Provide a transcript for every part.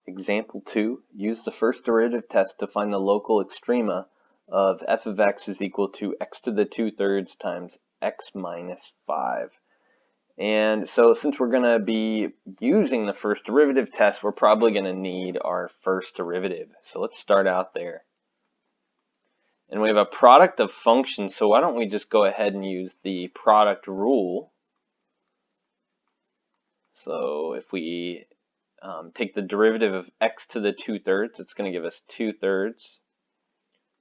Example 2, use the first derivative test to find the local extrema of f of x is equal to x to the 2/3 times x minus 5. And so since we're going to be using the first derivative test, we're probably going to need our first derivative. So let's start out there. And we have a product of functions, so why don't we just go ahead and use the product rule. So if we take the derivative of x to the 2/3, it's going to give us 2/3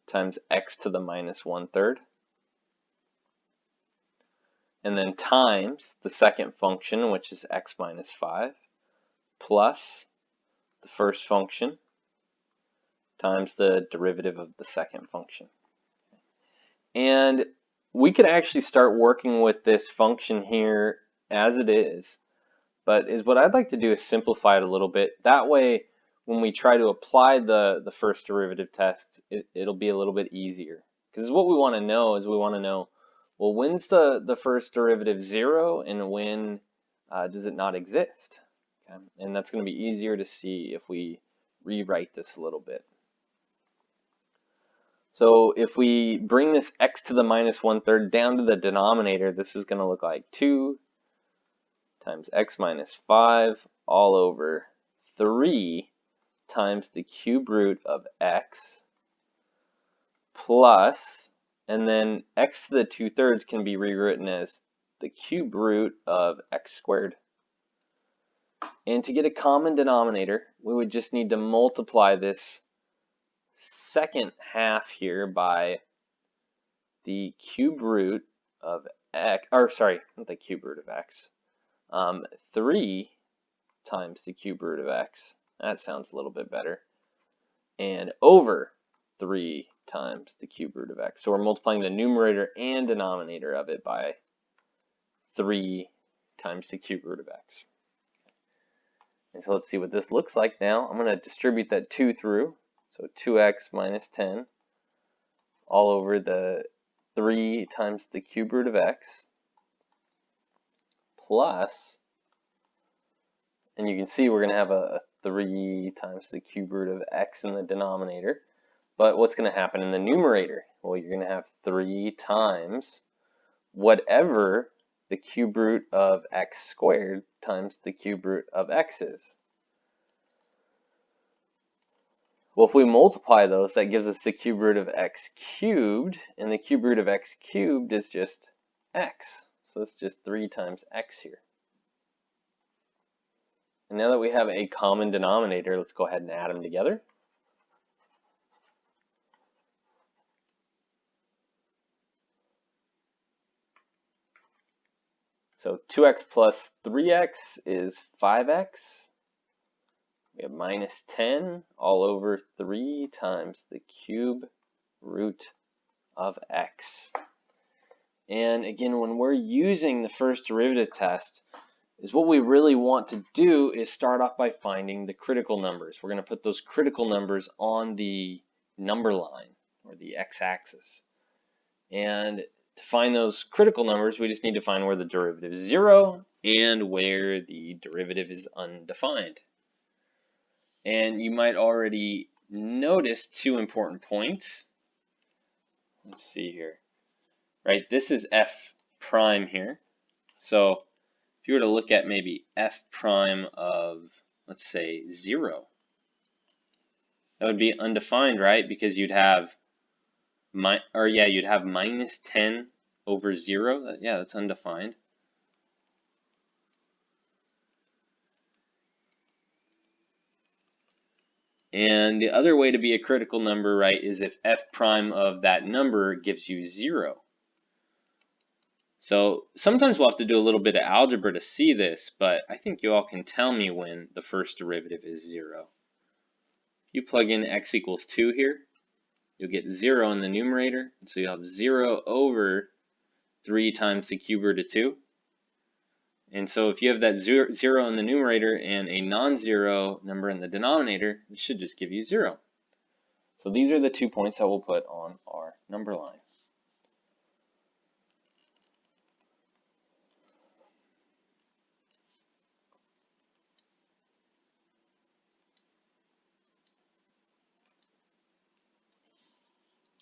times x to the minus 1/3. And then times the second function, which is x minus 5, plus the first function times the derivative of the second function. And we could actually start working with this function here as it is, but what I'd like to do is simplify it a little bit. That way, when we try to apply the first derivative test, it'll be a little bit easier. Because what we want to know is well, when's the first derivative 0 and when does it not exist? Okay? And that's going to be easier to see if we rewrite this a little bit. So if we bring this x to the minus 1/3 down to the denominator, this is going to look like 2 times x minus 5 all over 3 times the cube root of x plus, and then x to the 2/3 can be rewritten as the cube root of x squared. And to get a common denominator, we would just need to multiply this second half here by the cube root of x, or sorry, not the cube root of x, 3 times the cube root of x, that sounds a little bit better, and over 3 times the cube root of x. So we're multiplying the numerator and denominator of it by 3 times the cube root of x. And so let's see what this looks like now. I'm going to distribute that 2 through, so 2x minus 10 all over the 3 times the cube root of x plus, and you can see we're going to have a 3 times the cube root of x in the denominator. But what's going to happen in the numerator? Well, you're going to have 3 times whatever the cube root of x squared times the cube root of x is. Well, if we multiply those, that gives us the cube root of x cubed, and the cube root of x cubed is just x. So it's just 3 times x here. And now that we have a common denominator, let's go ahead and add them together. So 2x plus 3x is 5x. We have minus 10 all over 3 times the cube root of x. And again, when we're using the first derivative test, what we really want to do is start off by finding the critical numbers. We're going to put those critical numbers on the number line, or the x-axis. And to find those critical numbers, we just need to find where the derivative is 0 and where the derivative is undefined. And you might already notice 2 important points. Let's see here. Right, this is f prime here. So if you were to look at maybe f prime of, let's say, 0, that would be undefined, right? Because you'd have you'd have minus 10 over 0. Yeah, that's undefined. And the other way to be a critical number, right, is if f prime of that number gives you 0. So sometimes we'll have to do a little bit of algebra to see this, but I think you all can tell me when the first derivative is 0. You plug in x equals 2 here, you'll get 0 in the numerator, so you'll have 0 over 3 times the cube root of 2. And so if you have that 0 in the numerator and a non-zero number in the denominator, it should just give you 0. So these are the 2 points that we'll put on our number line.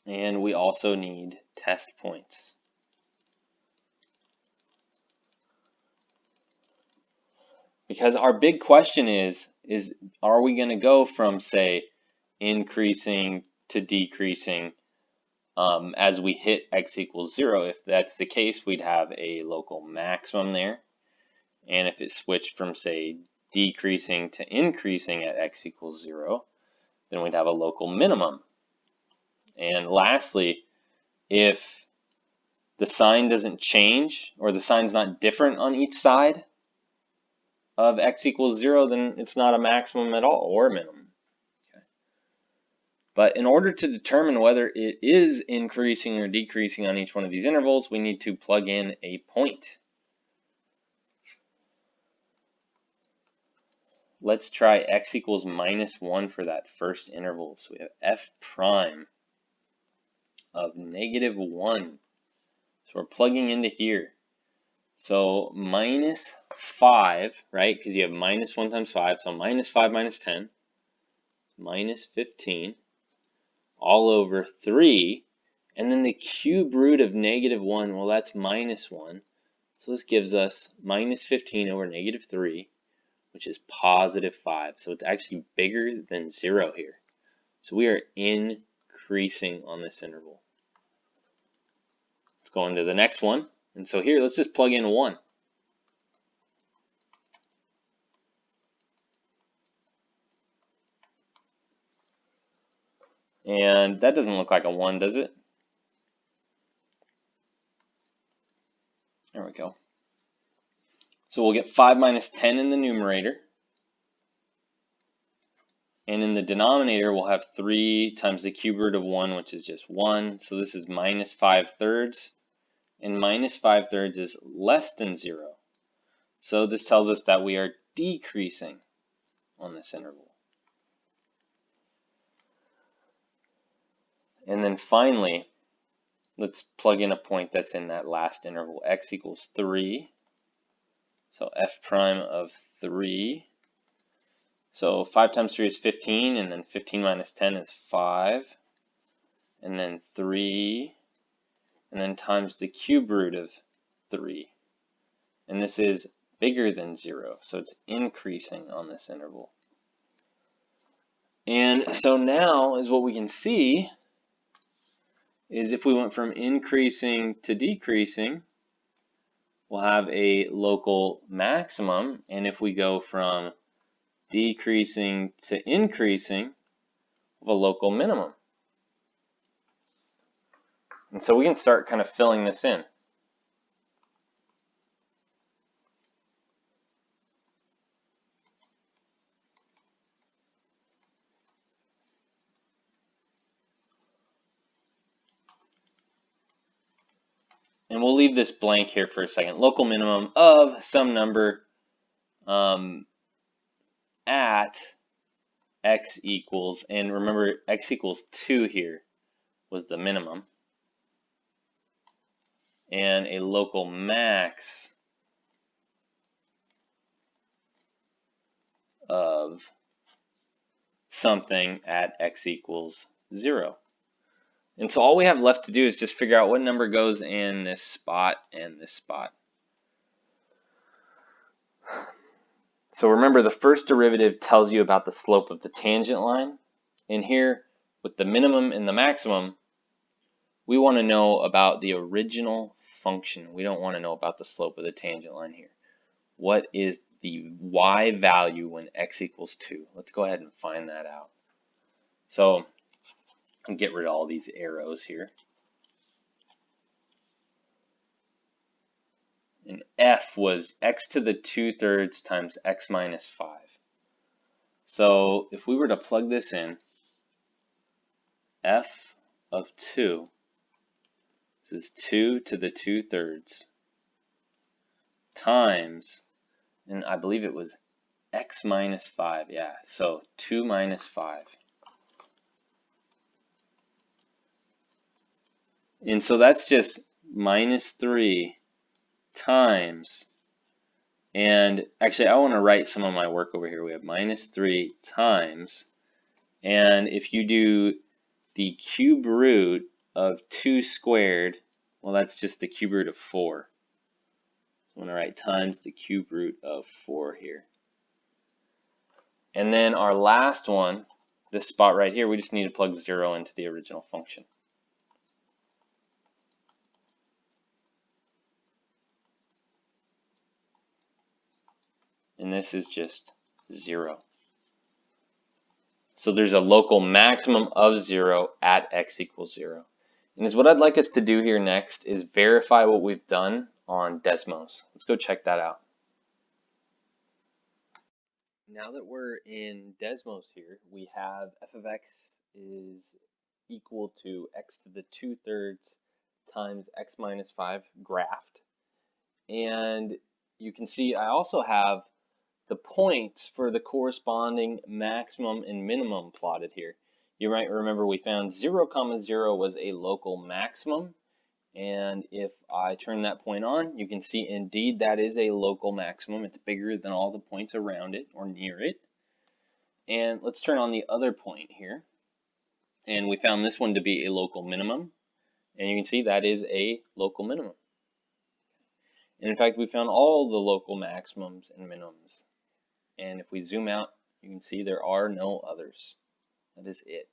And we also need test points. Because our big question is are we going to go from, say, increasing to decreasing as we hit x equals 0? If that's the case, we'd have a local maximum there. And if it switched from, say, decreasing to increasing at x equals 0, then we'd have a local minimum. And lastly, if the sign doesn't change, or the sign's not different on each side of x equals 0, then it's not a maximum at all, or a minimum. Okay. But in order to determine whether it is increasing or decreasing on each one of these intervals, we need to plug in a point. Let's try x equals -1 for that first interval. So we have f prime of -1. So we're plugging into here. So -5, right? Because you have -1 times 5. So -5 minus 10, -15, all over 3. And then the cube root of -1, well, that's -1. So this gives us -15 over -3, which is +5. So it's actually bigger than 0 here. So we are increasing on this interval. Let's go into the next one. And so here, let's just plug in 1. And that doesn't look like a 1, does it? There we go. So we'll get 5 minus 10 in the numerator. And in the denominator, we'll have 3 times the cube root of 1, which is just 1. So this is -5/3. And -5/3 is less than 0. So this tells us that we are decreasing on this interval. And then finally, let's plug in a point that's in that last interval, x equals 3. So f prime of 3. So 5 times 3 is 15, and then 15 minus 10 is 5. And then 3, and then times the cube root of 3. And this is bigger than 0, so it's increasing on this interval. And so now is what we can see is if we went from increasing to decreasing, we'll have a local maximum. And if we go from decreasing to increasing, we'll have a local minimum. And so we can start kind of filling this in. And we'll leave this blank here for a second. Local minimum of some number at x equals, and remember x equals 2 here was the minimum, and a local max of something at x equals 0. And so all we have left to do is just figure out what number goes in this spot and this spot. So remember, the first derivative tells you about the slope of the tangent line. And here, with the minimum and the maximum, we want to know about the original function. We don't want to know about the slope of the tangent line here. What is the y value when x equals 2? Let's go ahead and find that out. So I'll get rid of all these arrows here. And f was x to the 2/3 times x minus 5. So if we were to plug this in, f of 2, this is 2 to the 2/3 times, and I believe it was x minus 5, yeah, so 2 minus 5. And so that's just -3 times, and actually I want to write some of my work over here. We have -3 times, and if you do the cube root of 2 squared, well, that's just the cube root of 4. I'm going to write times the cube root of 4 here. And then our last one, this spot right here, we just need to plug 0 into the original function. And this is just 0. So there's a local maximum of 0 at x equals 0. And what I'd like us to do here next is verify what we've done on Desmos. Let's go check that out. Now that we're in Desmos here, we have f of x is equal to x to the 2/3 times x minus 5 graphed. And you can see I also have the points for the corresponding maximum and minimum plotted here. You might remember we found 0, 0 was a local maximum. And if I turn that point on, you can see indeed that is a local maximum. It's bigger than all the points around it or near it. And let's turn on the other point here. And we found this one to be a local minimum. And you can see that is a local minimum. And in fact, we found all the local maximums and minimums. And if we zoom out, you can see there are no others. That is it.